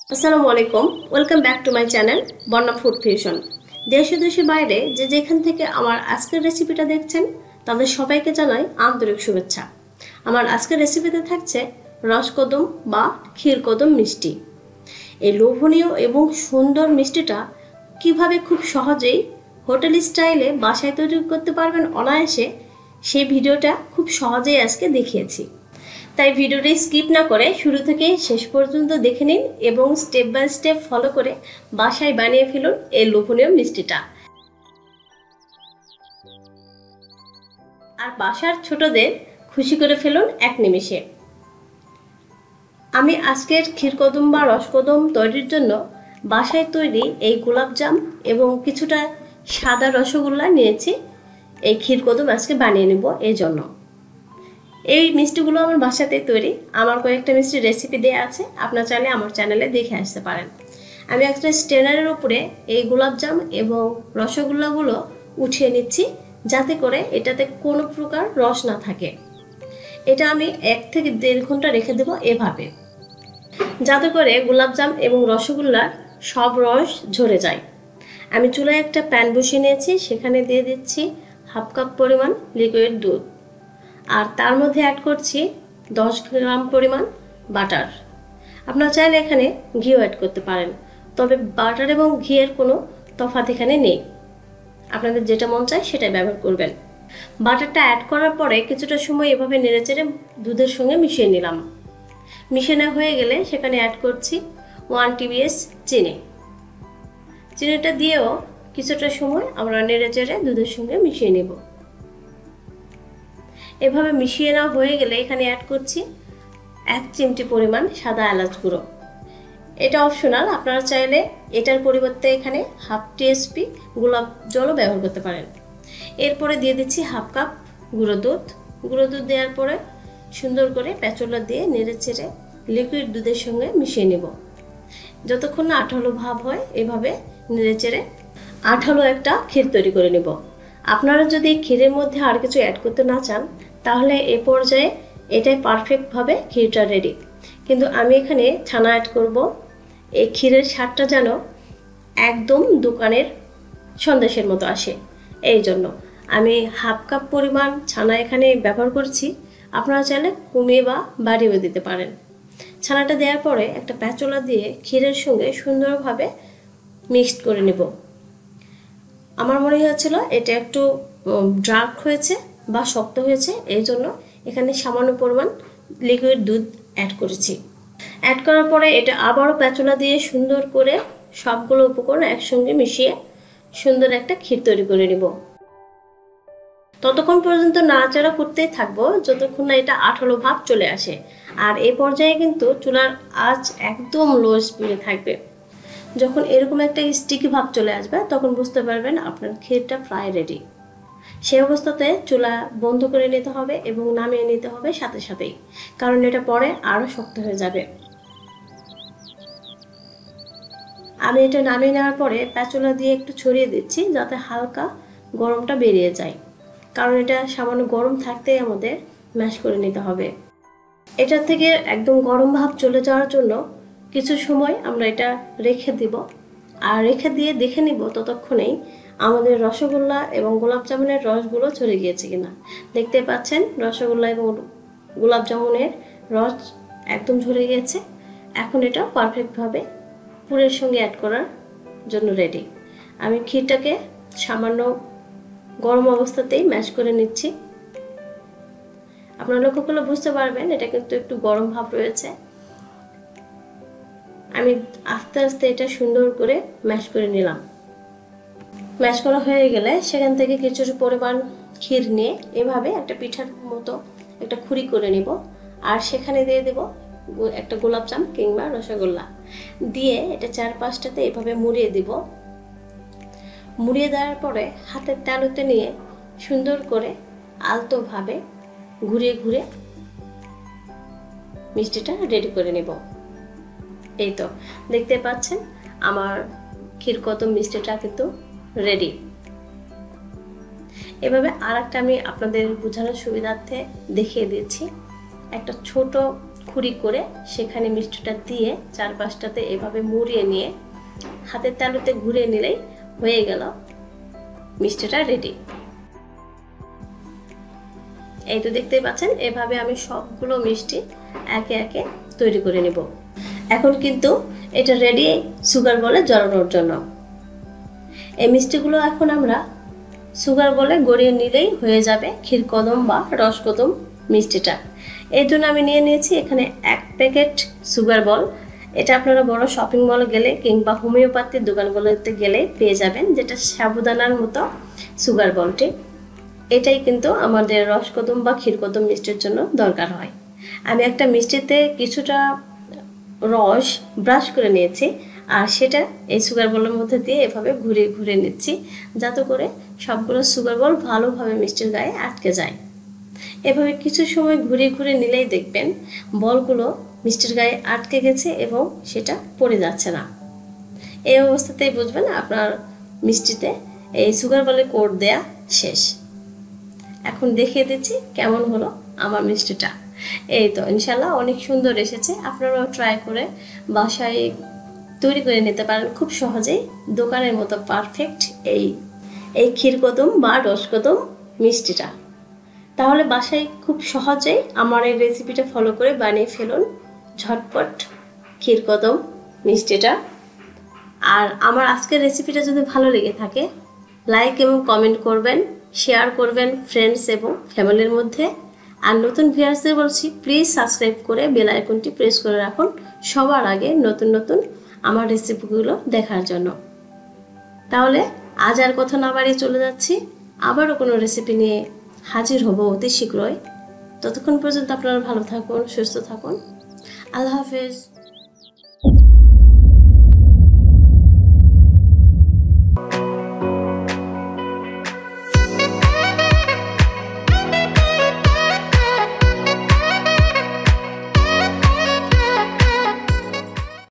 আসসালামু আলাইকুম, welcome back to my channel বন্যা ফুড ফিউশন। দেশ ও দেশের বাইরে যে যেখান থেকে আমার আজকের রেসিপিটা দেখছেন তাদের সবাইকে জানাই আন্তরিক শুভেচ্ছা। আমার আজকের রেসিপিতে থাকছে রসকদম বা ক্ষীরকদম মিষ্টি। এই লোভনীয় এবং সুন্দর মিষ্টিটা কিভাবে খুব সহজেই হোটেল স্টাইলে বাসায় তৈরি করতে পারবেন অনায়াসে, সেই ভিডিওটা খুব সহজেই আজকে দেখিয়েছি। তাই ভিডিওটি স্কিপ না করে শুরু থেকে শেষ পর্যন্ত দেখে নিন এবং স্টেপ বাই স্টেপ ফলো করে বাসায় বানিয়ে ফেলুন এই লোভনীয় মিষ্টিটা। আর বাসার ছোটদের খুশি করে ফেলুন এক নিমেষে। আমি আজকের ক্ষীরকদম বা রসকদম তৈরির জন্য বাসায় তৈরি এই গোলাপজাম এবং কিছুটা সাদা রসগোল্লা নিয়েছি। এই ক্ষীরকদম আজকে বানিয়ে নেব। এই জন্য এই মিষ্টিগুলো আমার বাসাতেই তৈরি। আমার কয়েকটা মিষ্টির রেসিপি দেওয়া আছে, আপনার চাইলে আমার চ্যানেলে দেখে আসতে পারেন। আমি একটা স্ট্রেনারের উপরে এই গোলাপজাম এবং রসগোল্লাগুলো উঠিয়ে নিচ্ছি, যাতে করে এটাতে কোনো প্রকার রস না থাকে। এটা আমি 1 থেকে 1.5 ঘন্টা রেখে দেবো এভাবে, যাতে করে গোলাপজাম এবং রসগোল্লার সব রস ঝরে যায়। আমি চুলায় একটা প্যান বসিয়ে নিয়েছি, সেখানে দিয়ে দিচ্ছি 1/2 কাপ পরিমাণ লিকুইড দুধ, আর তার মধ্যে অ্যাড করছি 10 গ্রাম পরিমাণ বাটার। আপনারা চাইলে এখানে ঘিও অ্যাড করতে পারেন, তবে বাটার এবং ঘিয়ের কোনো তফাৎ এখানে নেই। আপনাদের যেটা মন চায় সেটাই ব্যবহার করবেন। বাটারটা অ্যাড করার পরে কিছুটা সময় এভাবে নেড়েচেড়ে দুধের সঙ্গে মিশিয়ে নিলাম। মিশানো হয়ে গেলে সেখানে অ্যাড করছি 1 TBS চিনি। চিনিটা দিয়েও কিছুটা সময় আমরা নেড়েচেড়ে দুধের সঙ্গে মিশিয়ে নেব। এভাবে মিশিয়ে নেওয়া হয়ে গেলে এখানে অ্যাড করছি 1 চিমটি পরিমাণ সাদা এলাচ গুঁড়ো। এটা অপশনাল, আপনারা চাইলে এটার পরিবর্তে এখানে 1/2 TSP গোলাপ জলও ব্যবহার করতে পারেন। এরপরে দিয়ে দিচ্ছি 1/2 কাপ গুঁড়ো দুধ। গুঁড়ো দুধ দেওয়ার পরে সুন্দর করে প্যাচুলা দিয়ে নেড়েচেড়ে লিকুইড দুধের সঙ্গে মিশিয়ে নেব, যতক্ষণ না আঠালো ভাব হয়। এভাবে নেড়েচেড়ে আঠালো একটা ক্ষীর তৈরি করে নেব। আপনারা যদি ক্ষীরের মধ্যে আর কিছু অ্যাড করতে না চান, তাহলে এ পর্যায়ে এটাই পারফেক্টভাবে ক্ষীরটা রেডি। কিন্তু আমি এখানে ছানা অ্যাড করব। এই ক্ষীরের স্বাদটা যেন একদম দোকানের সন্দেশের মতো আসে, এই জন্য আমি 1/2 কাপ পরিমাণ ছানা এখানে ব্যবহার করছি। আপনারা চাইলে কমিয়ে বা বাড়িয়েও দিতে পারেন। ছানাটা দেওয়ার পরে একটা প্যাচোলা দিয়ে ক্ষীরের সঙ্গে সুন্দরভাবে মিক্সড করে নেব। আমার মনে হয়েছিল এটা একটু ডার্ক হয়েছে বা শক্ত হয়েছে, এই জন্য এখানে সামান্য পরিমাণ লিকুইড দুধ অ্যাড করেছি। অ্যাড করার পরে এটা আবারও প্যাচুলা দিয়ে সুন্দর করে সবগুলো উপকরণ একসঙ্গে মিশিয়ে সুন্দর একটা ক্ষীর তৈরি করে নেব। ততক্ষণ পর্যন্ত নাড়াচাড়া করতেই থাকবো যতক্ষণ না এটা আঠালো ভাব চলে আসে। আর এই পর্যায়ে কিন্তু চুলার আঁচ একদম লো স্পিডে থাকবে। যখন এরকম একটা স্টিকি ভাব চলে আসবে তখন বুঝতে পারবেন আপনার ক্ষীরটা প্রায় রেডি। সেই অবস্থাতে চুলা বন্ধ করে নিতে হবে এবং নামিয়ে নিতে হবে সাথে সাথেই, কারণ এটা পরে আরও শক্ত হয়ে যাবে। আমি এটা নামিয়ে নেওয়ার পরে প্যাচুলা দিয়ে একটু ছড়িয়ে দিচ্ছি, যাতে হালকা গরমটা বেরিয়ে যায়, কারণ এটা সামান্য গরম থাকতেই আমাদের ম্যাশ করে নিতে হবে। এটা থেকে একদম গরম ভাব চলে যাওয়ার জন্য কিছু সময় আমরা এটা রেখে দিব, আর রেখে দিয়ে দেখে নিব ততক্ষণেই আমাদের রসগোল্লা এবং গোলাপ জামুনের রসগুলো ঝরে গিয়েছে কিনা। দেখতে পাচ্ছেন রসগোল্লা এবং গোলাপ জামুনের রস একদম ঝরে গিয়েছে। এখন এটা পারফেক্টভাবে পুরের সঙ্গে অ্যাড করার জন্য রেডি। আমি ক্ষীরটাকে সামান্য গরম অবস্থাতেই ম্যাশ করে নিচ্ছি। আপনারা লক্ষ্য করলে বুঝতে পারবেন এটা কিন্তু একটু গরম ভাব রয়েছে। আমি আস্তে আস্তে এটা সুন্দর করে ম্যাশ করে নিলাম। ম্যাশ করা হয়ে গেলে সেখান থেকে কিছু পরিমাণ ক্ষীর নিয়ে এভাবে একটা পিঠার মতো একটা খুরি করে নিব, আর সেখানে দিয়ে দেব একটা গোলাপজাম কিংবা রসগোল্লা দিয়ে এটা 4-5টাতে এভাবে মুড়িয়ে দিব। মুড়িয়ে দেওয়ার পরে হাতের তালুতে নিয়ে সুন্দর করে আলতোভাবে ঘুরিয়ে ঘুরে মিষ্টিটা রেডি করে নেব। এই তো দেখতে পাচ্ছেন আমার ক্ষীরকদম মিষ্টিটা কিন্তু রেডি। এভাবে আরেকটা আমি আপনাদের বোঝানোর সুবিধার্থে দেখিয়ে দিচ্ছি। একটা ছোট খুঁড়ি করে সেখানে মিষ্টিটা দিয়ে চারপাশটাতে এভাবে মুড়িয়ে নিয়ে হাতের তালুতে ঘুরিয়ে নিলেই হয়ে গেল মিষ্টিটা রেডি। এই তো দেখতেই পাচ্ছেন, এভাবে আমি সবগুলো মিষ্টি একে একে তৈরি করে নেব। এখন কিন্তু এটা রেডি সুগার বলে জড়ানোর জন্য। এই মিষ্টিগুলো এখন আমরা সুগার বলে গড়িয়ে নিলেই হয়ে যাবে ক্ষীরকদম বা রসকদম মিষ্টিটা। এই জন্য আমি নিয়ে নিয়েছি এখানে 1 প্যাকেট সুগার বল। এটা আপনারা বড় শপিং মলে গেলে কিংবা হোমিওপ্যাথির দোকানগুলোতে গেলে পেয়ে যাবেন, যেটা সাবুদানার মতো সুগার বলটি। এটাই কিন্তু আমাদের রসকদম বা ক্ষীরকদম মিষ্টির জন্য দরকার হয়। আমি একটা মিষ্টিতে কিছুটা রস ব্রাশ করে নিয়েছি, আর সেটা এই সুগার বলের মধ্যে দিয়ে এভাবে ঘুরিয়ে ঘুরিয়ে নিচ্ছি, যাতে করে সবগুলো সুগার বল ভালোভাবে মিষ্টির গায়ে আটকে যায়। এভাবে কিছু সময় ঘুরিয়ে ঘুরিয়ে নিলেই দেখবেন বলগুলো মিষ্টির গায়ে আটকে গেছে এবং সেটা পড়ে যাচ্ছে না। এই অবস্থাতেই বুঝবেন আপনার মিষ্টিতে এই সুগার বলের কোট দেয়া শেষ। এখন দেখিয়ে দিচ্ছি কেমন হলো আমার মিষ্টিটা। এই তো ইনশাল্লাহ অনেক সুন্দর এসেছে। আপনারাও ট্রাই করে বাসায় তৈরি করে নিতে পারেন খুব সহজেই, দোকানের মতো পারফেক্ট এই ক্ষীরকদম বা রসকদম মিষ্টিটা। তাহলে বাসায় খুব সহজেই আমার এই রেসিপিটা ফলো করে বানিয়ে ফেলুন ঝটপট ক্ষীরকদম মিষ্টিটা। আর আমার আজকের রেসিপিটা যদি ভালো লেগে থাকে, লাইক এবং কমেন্ট করবেন, শেয়ার করবেন ফ্রেন্ডস এবং ফ্যামিলির মধ্যে। আর নতুন ভিউয়ার্সদের বলছি, প্লিজ সাবস্ক্রাইব করে বেল আইকনটি প্রেস করে রাখুন সবার আগে নতুন নতুন আমার রেসিপিগুলো দেখার জন্য। তাহলে আজ আর কথা না বাড়িয়ে চলে যাচ্ছি, আবারও কোনো রেসিপি নিয়ে হাজির হব অতি শীঘ্রই। ততক্ষণ পর্যন্ত আপনারা ভালো থাকুন, সুস্থ থাকুন। আল্লাহ হাফেজ।